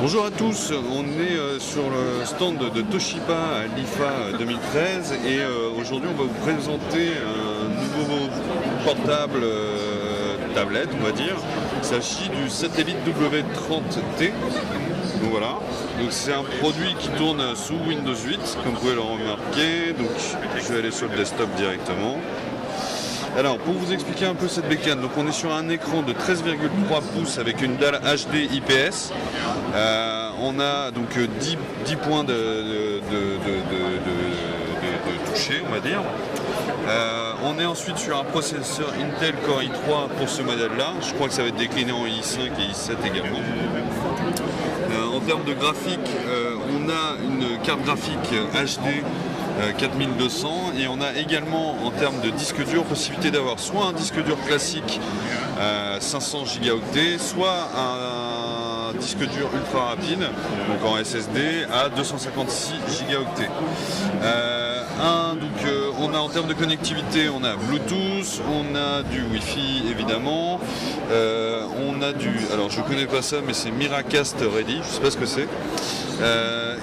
Bonjour à tous, on est sur le stand de Toshiba à l'IFA 2013 et aujourd'hui on va vous présenter un nouveau portable tablette, on va dire. Il s'agit du Satellite W30T. Donc voilà, donc c'est un produit qui tourne sous Windows 8, comme vous pouvez le remarquer. Donc je vais aller sur le desktop directement. Alors, pour vous expliquer un peu cette bécane, donc on est sur un écran de 13,3 pouces avec une dalle HD IPS. On a donc 10 points de toucher, on va dire. On est ensuite sur un processeur Intel Core i3 pour ce modèle-là. Je crois que ça va être décliné en i5 et i7 également. En termes de graphique, on a une carte graphique HD 4200 et on a également en termes de disque dur possibilité d'avoir soit un disque dur classique 500 Go, soit un disque dur ultra rapide, donc en SSD à 256 Go. On a en termes de connectivité, on a Bluetooth, on a du Wi-Fi évidemment, on a du, alors je connais pas ça mais c'est Miracast Ready, je sais pas ce que c'est.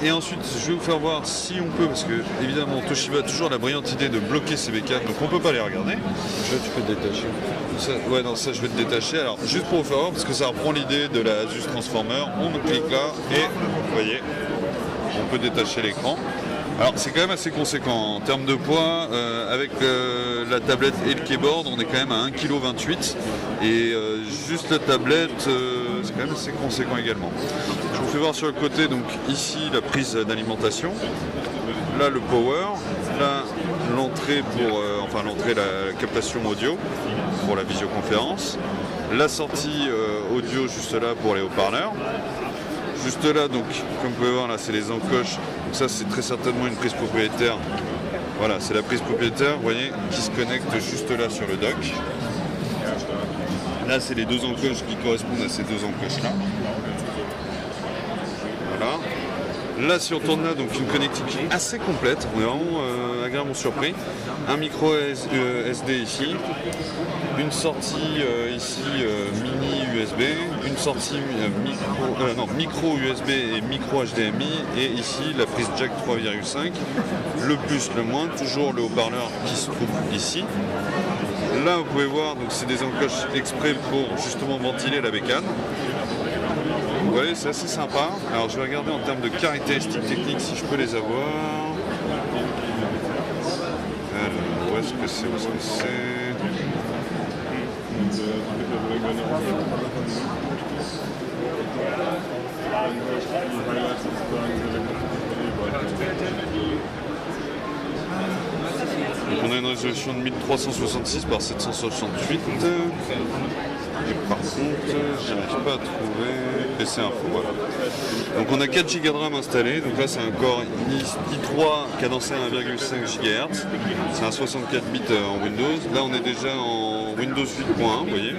Et ensuite je vais vous faire voir si on peut, parce que évidemment Toshiba a toujours la brillante idée de bloquer ces bécanes, donc on peut pas les regarder. Tu peux te détacher. Ça, ouais non ça je vais te détacher. Alors juste pour vous faire voir, parce que ça reprend l'idée de la Asus Transformer, on clique là et vous voyez, on peut détacher l'écran. Alors c'est quand même assez conséquent en termes de poids, avec la tablette et le keyboard on est quand même à 1,28 kg et juste la tablette c'est quand même assez conséquent également. Je vous fais voir sur le côté, donc ici la prise d'alimentation, là le power, là l'entrée pour la captation audio pour la visioconférence, la sortie audio juste là pour les haut-parleurs. Juste là, donc, comme vous pouvez voir, là, c'est les encoches. Donc ça, c'est très certainement une prise propriétaire. Voilà, c'est la prise propriétaire, vous voyez, qui se connecte juste là sur le dock. Là, c'est les deux encoches qui correspondent à ces deux encoches-là. Voilà. Là, si on tourne là, donc une connectivité assez complète. On est vraiment agréablement surpris. Un micro SD ici. Une sortie ici mini USB, une sortie micro USB et micro HDMI, et ici la prise jack 3,5, le plus, le moins, toujours le haut-parleur qui se trouve ici. Là vous pouvez voir, donc c'est des encoches exprès pour justement ventiler la bécane. Vous voyez, c'est assez sympa. Alors je vais regarder en termes de caractéristiques techniques si je peux les avoir. Alors, où est-ce que c'est Donc on a une résolution de 1366 par 768 et par contre j'arrive pas à trouver PC Info, voilà. Donc on a 4 Go de RAM installé, donc là c'est un Core i3 cadencé à 1,5 GHz, c'est un 64 bits en Windows, là on est déjà en Windows 8.1, vous voyez.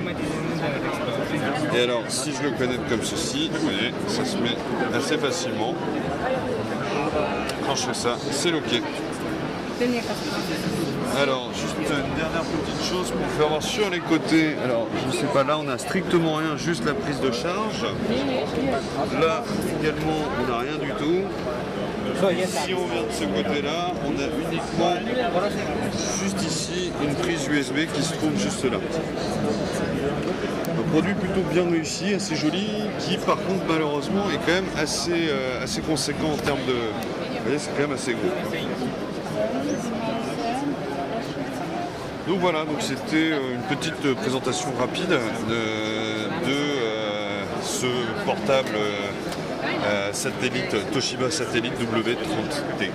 Et alors si je le connecte comme ceci, vous voyez, ça se met assez facilement. Quand je fais ça, c'est OK. Alors, juste une dernière petite chose pour faire voir sur les côtés. Alors, je ne sais pas, là on a strictement rien, juste la prise de charge. Là également, on n'a rien du tout. Si on vient de ce côté-là, on a uniquement juste ici une prise USB qui se trouve juste là. Un produit plutôt bien réussi, assez joli, qui par contre malheureusement est quand même assez conséquent en termes de... Vous voyez, c'est quand même assez gros. Donc voilà, donc c'était une petite présentation rapide de ce portable satellite Toshiba Satellite W30T.